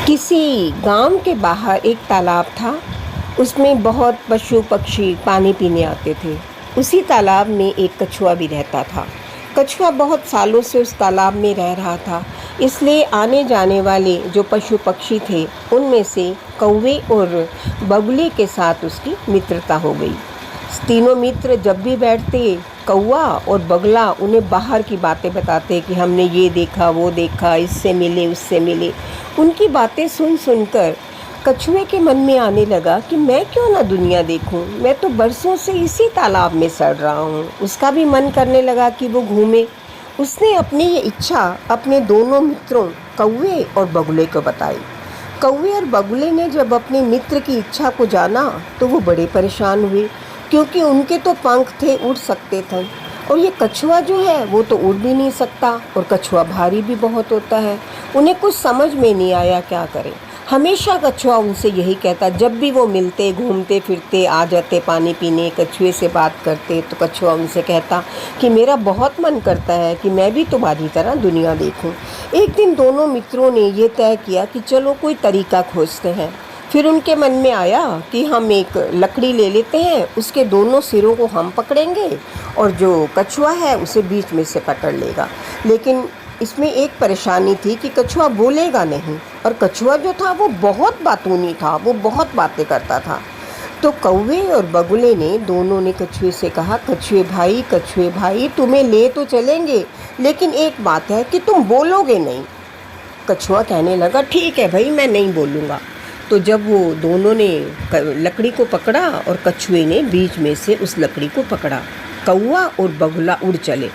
किसी गांव के बाहर एक तालाब था। उसमें बहुत पशु पक्षी पानी पीने आते थे। उसी तालाब में एक कछुआ भी रहता था। कछुआ बहुत सालों से उस तालाब में रह रहा था, इसलिए आने जाने वाले जो पशु पक्षी थे उनमें से कौवे और बगुले के साथ उसकी मित्रता हो गई। तीनों मित्र जब भी बैठते, कौवा और बगला उन्हें बाहर की बातें बताते कि हमने ये देखा वो देखा, इससे मिले उससे मिले। उनकी बातें सुन सुनकर कछुए के मन में आने लगा कि मैं क्यों ना दुनिया देखूं, मैं तो बरसों से इसी तालाब में सड़ रहा हूँ। उसका भी मन करने लगा कि वो घूमे। उसने अपनी ये इच्छा अपने दोनों मित्रों कौवे और बगुले को बताई। कौवे और बगुले ने जब अपने मित्र की इच्छा को जाना तो वो बड़े परेशान हुए, क्योंकि उनके तो पंख थे, उड़ सकते थे, और ये कछुआ जो है वो तो उड़ भी नहीं सकता, और कछुआ भारी भी बहुत होता है। उन्हें कुछ समझ में नहीं आया क्या करें। हमेशा कछुआ उनसे यही कहता, जब भी वो मिलते, घूमते फिरते आ जाते पानी पीने, कछुए से बात करते, तो कछुआ उनसे कहता कि मेरा बहुत मन करता है कि मैं भी तुम्हारी तरह दुनिया देखूं। एक दिन दोनों मित्रों ने ये तय किया कि चलो कोई तरीका खोजते हैं। फिर उनके मन में आया कि हम एक लकड़ी ले लेते हैं, उसके दोनों सिरों को हम पकड़ेंगे और जो कछुआ है उसे बीच में से पकड़ लेगा। लेकिन इसमें एक परेशानी थी कि कछुआ बोलेगा नहीं, और कछुआ जो था वो बहुत बातूनी था, वो बहुत बातें करता था। तो कौवे और बगुले ने दोनों ने कछुए से कहा, कछुए भाई तुम्हें ले तो चलेंगे, लेकिन एक बात है कि तुम बोलोगे नहीं। कछुआ कहने लगा, ठीक है भाई, मैं नहीं बोलूँगा। तो जब वो दोनों ने लकड़ी को पकड़ा और कछुए ने बीच में से उस लकड़ी को पकड़ा, कौवा और बगुला उड़ चले।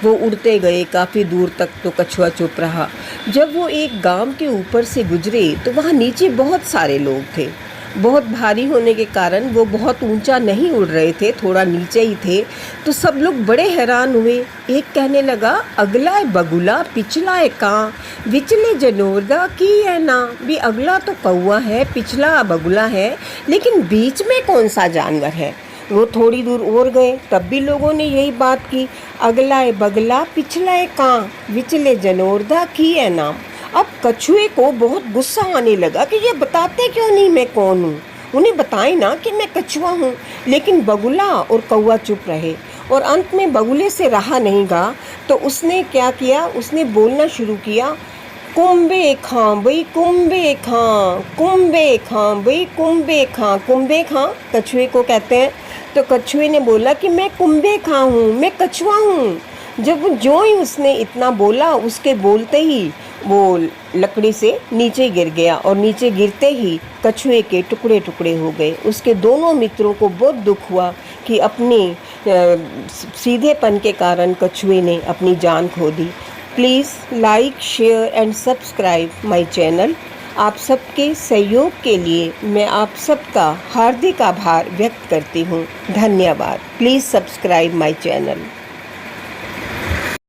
वो उड़ते गए काफ़ी दूर तक, तो कछुआ चुप रहा। जब वो एक गांव के ऊपर से गुजरे तो वहाँ नीचे बहुत सारे लोग थे। बहुत भारी होने के कारण वो बहुत ऊंचा नहीं उड़ रहे थे, थोड़ा नीचे ही थे। तो सब लोग बड़े हैरान हुए। एक कहने लगा, अगला है बगुला, पिछला है कां, विचले जनोरदा की है ना। भी अगला तो कौवा है, पिछला बगुला है, लेकिन बीच में कौन सा जानवर है। वो थोड़ी दूर और गए, तब भी लोगों ने यही बात की, अगला है बगला, पिछला है कां, विचले जनोरदा की है नाम। अब कछुए को बहुत गुस्सा आने लगा कि ये बताते क्यों नहीं मैं कौन हूँ, उन्हें बताएं ना कि मैं कछुआ हूँ। लेकिन बगुला और कौवा चुप रहे, और अंत में बगुले से रहा नहीं गा, तो उसने क्या किया, उसने बोलना शुरू किया, कुंबे खां बई कुंबे खां, कुंबे खां बई कुंबे खां। कुंबे खां कछुए को कहते हैं। तो कछुए ने बोला कि मैं कुंबे खां हूँ, मैं कछुआ हूँ। जब जो ही उसने इतना बोला, उसके बोलते ही वो लकड़ी से नीचे गिर गया, और नीचे गिरते ही कछुए के टुकड़े टुकड़े हो गए। उसके दोनों मित्रों को बहुत दुख हुआ कि अपने सीधेपन के कारण कछुए ने अपनी जान खो दी। Please like, share and subscribe my channel. आप सबके सहयोग के लिए मैं आप सबका हार्दिक आभार व्यक्त करती हूँ। धन्यवाद। Please subscribe my channel.